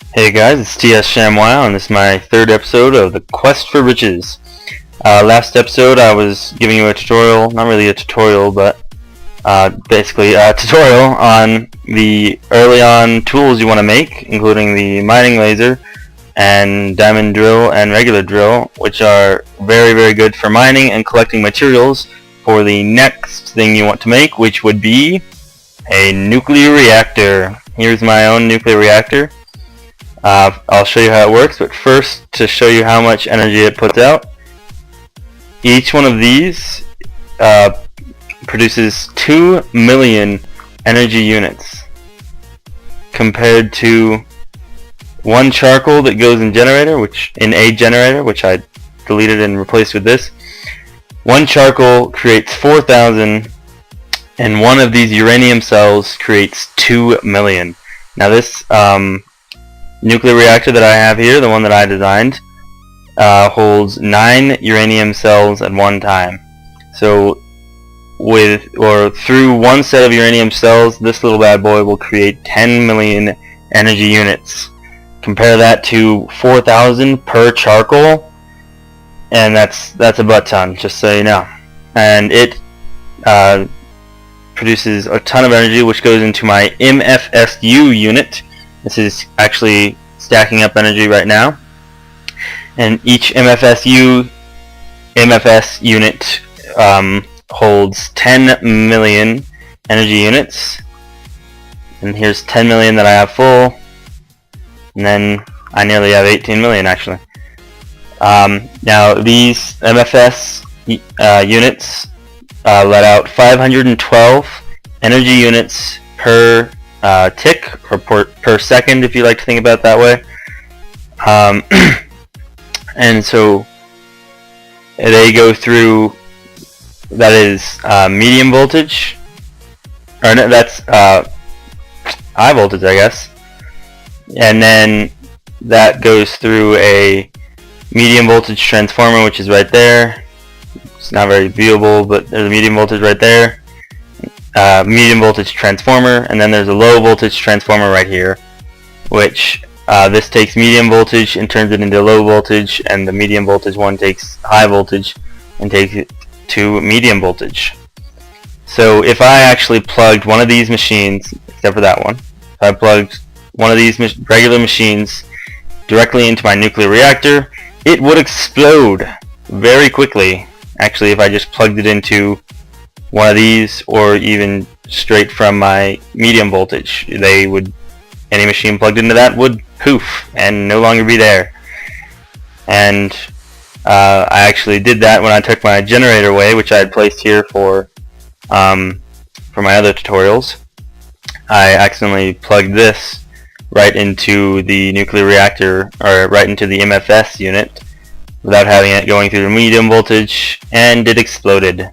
Hey guys, it's TS ShamWow, and this is my third episode of the Quest for Riches. Last episode I was giving you a tutorial, not really a tutorial, but basically a tutorial on the early on tools you want to make, including the mining laser and diamond drill and regular drill, which are very good for mining and collecting materials for the next thing you want to make, which would be a nuclear reactor. Here's my own nuclear reactor. I'll show you how it works, but first, to show you how much energy it puts out, each one of these produces 2 million energy units, compared to one charcoal that goes in a generator, which I deleted and replaced with this. One charcoal creates 4,000, and one of these uranium cells creates 2 million. Now this nuclear reactor that I have here, the one that I designed, holds 9 uranium cells at one time. So through one set of uranium cells, this little bad boy will create 10 million energy units. Compare that to 4,000 per charcoal, and that's a butt ton, just so you know. And it produces a ton of energy, which goes into my MFSU unit. This is actually stacking up energy right now, and each MFS unit holds 10 million energy units. And here's 10 million that I have full, and then I nearly have 18 million actually. Now these MFS units let out 512 energy units per tick, or per second, if you like to think about it that way. And so they go through, that is medium voltage, or no, that's high voltage, I guess, and then that goes through a medium voltage transformer, which is right there. It's not very viewable, but there's a medium voltage right there. Medium voltage transformer, and then there's a low voltage transformer right here, which this takes medium voltage and turns it into low voltage, and the medium voltage one takes high voltage and takes it to medium voltage. So if I actually plugged one of these machines, except for that one, if I plugged one of these regular machines directly into my nuclear reactor, it would explode very quickly. Actually, if I just plugged it into one of these, or even straight from my medium voltage, any machine plugged into that would poof and no longer be there. And I actually did that when I took my generator away, which I had placed here for my other tutorials. I accidentally plugged this right into the nuclear reactor, or right into the MFS unit, without having it going through the medium voltage, and it exploded.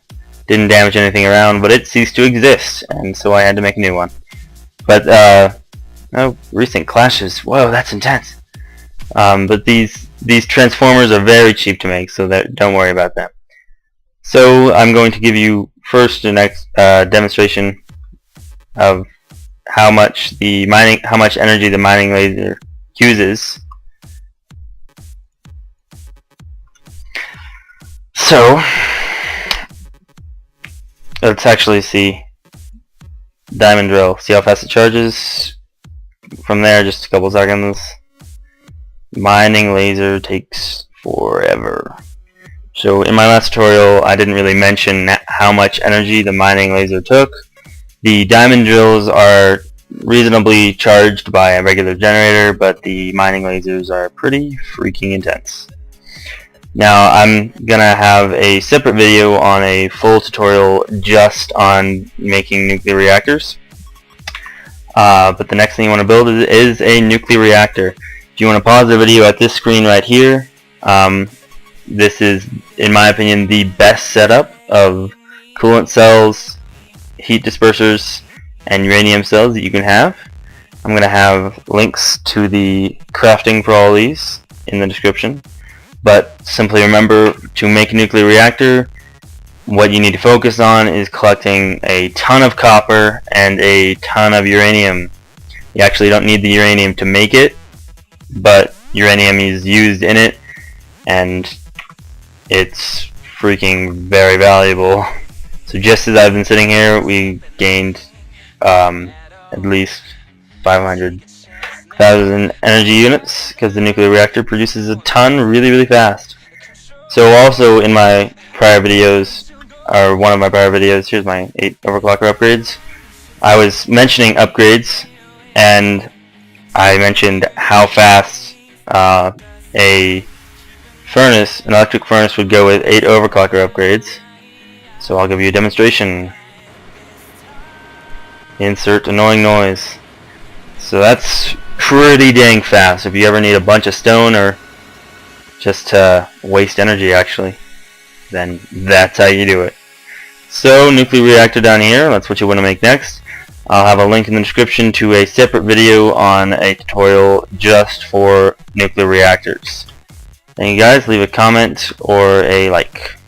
Didn't damage anything around, but it ceased to exist, and so I had to make a new one. But recent clashes, whoa, that's intense. But these transformers are very cheap to make, so don't worry about them. So I'm going to give you first the next demonstration of how much energy the mining laser uses. So let's actually see diamond drill. See how fast it charges. From there, just a couple seconds. Mining laser takes forever. So in my last tutorial, I didn't really mention how much energy the mining laser took. The diamond drills are reasonably charged by a regular generator, but the mining lasers are pretty freaking intense. Now I'm gonna have a separate video on a full tutorial just on making nuclear reactors. But the next thing you want to build is a nuclear reactor. If you want to pause the video at this screen right here, this is, in my opinion, the best setup of coolant cells, heat dispersers, and uranium cells that you can have. I'm going to have links to the crafting for all these in the description. But simply remember, to make a nuclear reactor, what you need to focus on is collecting a ton of copper and a ton of uranium. You actually don't need the uranium to make it, but uranium is used in it, and it's freaking very valuable. So just as I've been sitting here, we gained at least 500,000 energy units because the nuclear reactor produces a ton really fast. So also in my prior videos, or one of my prior videos, here's my 8 overclocker upgrades, I was mentioning upgrades, and I mentioned how fast a furnace, an electric furnace, would go with 8 overclocker upgrades. So I'll give you a demonstration. Insert annoying noise. So that's pretty dang fast if you ever need a bunch of stone or just to waste energy actually. Then that's how you do it. So nuclear reactor down here, that's what you want to make next. I'll have a link in the description to a separate video on a tutorial just for nuclear reactors. Thank you guys, leave a comment or a like.